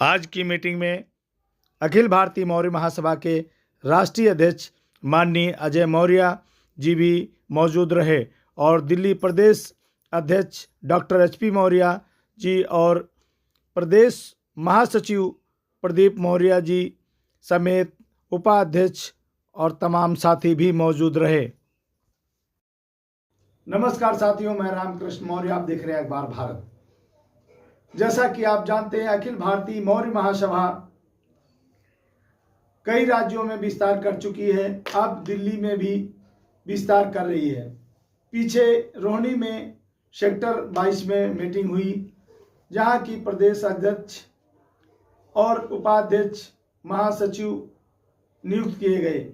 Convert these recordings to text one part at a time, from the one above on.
आज की मीटिंग में अखिल भारतीय मौर्य महासभा के राष्ट्रीय अध्यक्ष माननीय अजय मौर्य जी भी मौजूद रहे और दिल्ली प्रदेश अध्यक्ष डॉक्टर एचपी मौर्य जी और प्रदेश महासचिव प्रदीप मौर्य जी समेत उपाध्यक्ष और तमाम साथी भी मौजूद रहे। नमस्कार साथियों, मैं रामकृष्ण मौर्य, आप देख रहे हैं अखबार भारत। जैसा कि आप जानते हैं, अखिल भारतीय मौर्य महासभा कई राज्यों में विस्तार कर चुकी है, अब दिल्ली में भी विस्तार कर रही है। पीछे रोहिणी में सेक्टर 22 में मीटिंग हुई, जहां की प्रदेश अध्यक्ष और उपाध्यक्ष महासचिव नियुक्त किए गए।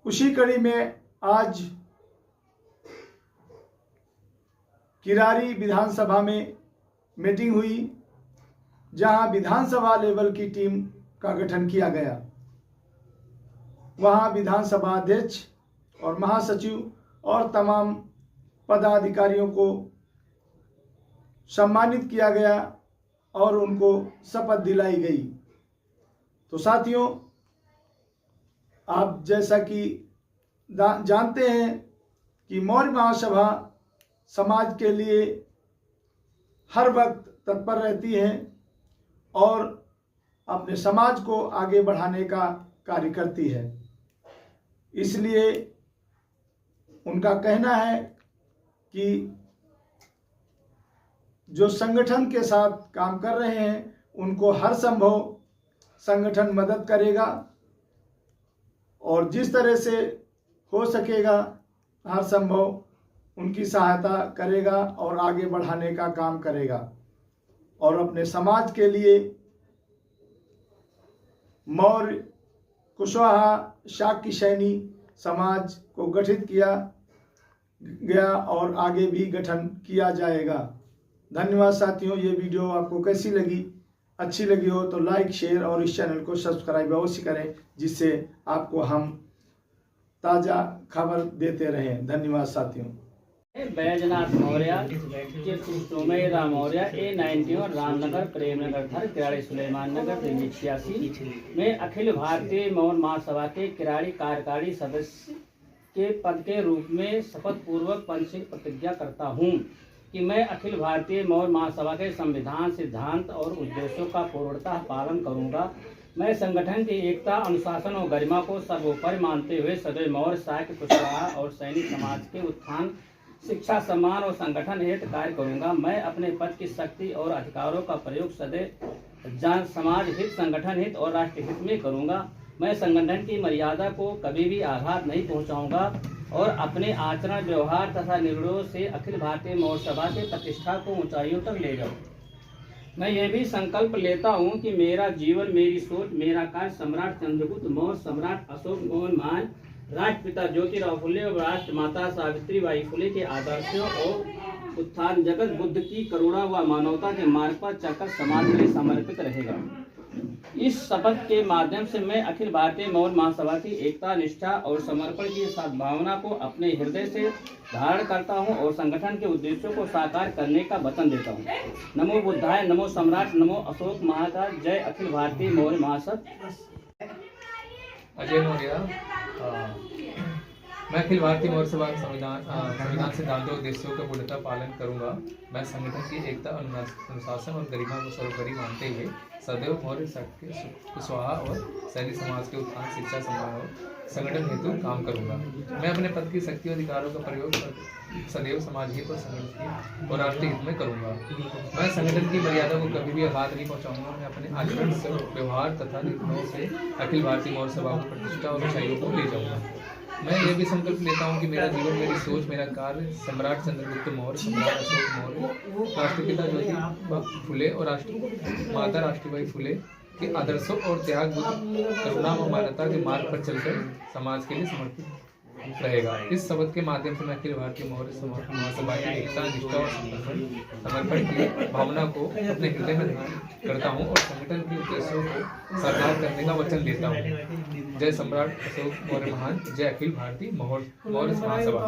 उसी कड़ी में आज किरारी विधानसभा में मीटिंग हुई, जहां विधानसभा लेवल की टीम का गठन किया गया। वहां विधानसभा अध्यक्ष और महासचिव और तमाम पदाधिकारियों को सम्मानित किया गया और उनको शपथ दिलाई गई। तो साथियों, आप जैसा कि जानते हैं कि मौर्य महासभा समाज के लिए हर वक्त तत्पर रहती है और अपने समाज को आगे बढ़ाने का कार्य करती है। इसलिए उनका कहना है कि जो संगठन के साथ काम कर रहे हैं उनको हर संभव संगठन मदद करेगा और जिस तरह से हो सकेगा हर संभव उनकी सहायता करेगा और आगे बढ़ाने का काम करेगा और अपने समाज के लिए मौर्य कुशवाहा शाक्य सैनी समाज को गठित किया गया और आगे भी गठन किया जाएगा। धन्यवाद साथियों। ये वीडियो आपको कैसी लगी? अच्छी लगी हो तो लाइक, शेयर और इस चैनल को सब्सक्राइब अवश्य करें, जिससे आपको हम ताज़ा खबर देते रहें। धन्यवाद साथियों। बैजनाथ मौर्य, सोमैया मौर्य, A91 रामनगर प्रेमनगर थर किराड़ी सुलेमान नगर दिल्ली 86 में अखिल भारतीय मौर्य महासभा के किराड़ी कार्यकारी सदस्य के पद के रूप में शपथ पूर्वक पद से प्रतिज्ञा करता हूँ कि मैं अखिल भारतीय मौर्य महासभा के संविधान, सिद्धांत और उद्देश्यों का पूर्णतः पालन करूँगा। मैं संगठन की एकता, अनुशासन और गरिमा को सर्वोपरि मानते हुए सदैव मौर्य, शाक्य, कुशवाहा और सैनिक समाज के उत्थान, शिक्षा, सम्मान और संगठन हेतु कार्य करूंगा। मैं अपने पद की शक्ति और अधिकारों का प्रयोग सदैव जन समाज हित, संगठन हित और राष्ट्र हित में करूंगा। मैं संगठन की मर्यादा को कभी भी आघात नहीं पहुंचाऊंगा और अपने आचरण, व्यवहार तथा निर्णयों से अखिल भारतीय मौर्य सभा की प्रतिष्ठा को ऊंचाइयों तक ले जाऊं। मैं ये भी संकल्प लेता हूं कि मेरा जीवन, मेरी सोच, मेरा कार्य सम्राट चंद्रगुप्त मौर्य, सम्राट अशोक मौर्य महान, राष्ट्रपिता ज्योतिराव फुले और राष्ट्रमाता सावित्रीबाई फुले के आदर्शों और उत्थान जगत बुद्ध की करुणा व मानवता के मार्ग पर चलकर समाज के लिए समर्पित रहेगा। इस शपथ के माध्यम से मैं अखिल भारतीय मौर्य महासभा की एकता, निष्ठा और समर्पण की सद्भावना को अपने हृदय से धारण करता हूं और संगठन के उद्देश्यों को साकार करने का वचन देता हूं। नमो बुद्धाय, नमो सम्राट, नमो अशोक महाराज। जय अखिल भारतीय मौर्य महासभा। अजय मौर्य। मैं अखिल भारतीय मौर्य सभा संविधान सिद्धांतों और उद्देश्यों का पूर्णतः पालन करूंगा। मैं संगठन की एकता, अनुशासन और गरिमा को सर्वोपरि मानते हुए सदैव मौर्य, शाक्य, कुशवाहा और सैनिक समाज के उत्थान, शिक्षा, सम्मान और संगठन हेतु काम करूंगा। मैं अपने पद की शक्ति और अधिकारों का प्रयोग सदैव समाज हित और संगठन और राष्ट्रीय हित में करूंगा। मैं संगठन की मर्यादा को कभी भी आघात नहीं पहुंचाऊंगा। मैं अपने आचरण, व्यवहार तथा निर्णयों से अखिल भारतीय मौर्य सभा को प्रतिष्ठा और ऊंचाइयों को ले जाऊंगा। मैं ये भी संकल्प लेता हूँ कि मेरा जीवन, मेरी सोच, मेरा कार्य सम्राट चंद्रगुप्त मौर्य, सम्राट अशोक मौर्य, राष्ट्रपिता ज्योतिराव फुले और राष्ट्रमाता राष्ट्रीबाई फुले के आदर्शों और त्याग, बुद्ध, करुणा व मानवता के मार्ग पर चलकर समाज के लिए समर्पित रहेगा। इस शपथ के माध्यम से मैं अखिल भारतीय मौर्य महासभा की एकता, निष्ठा और समर्पण की भावना को अपने हृदय में धारण करता हूँ और संगठन के उद्देश्यों को साकार करने का वचन देता हूँ। जय सम्राट अशोक मौर्य महान। जय अखिल भारतीय मौर्य महासभा।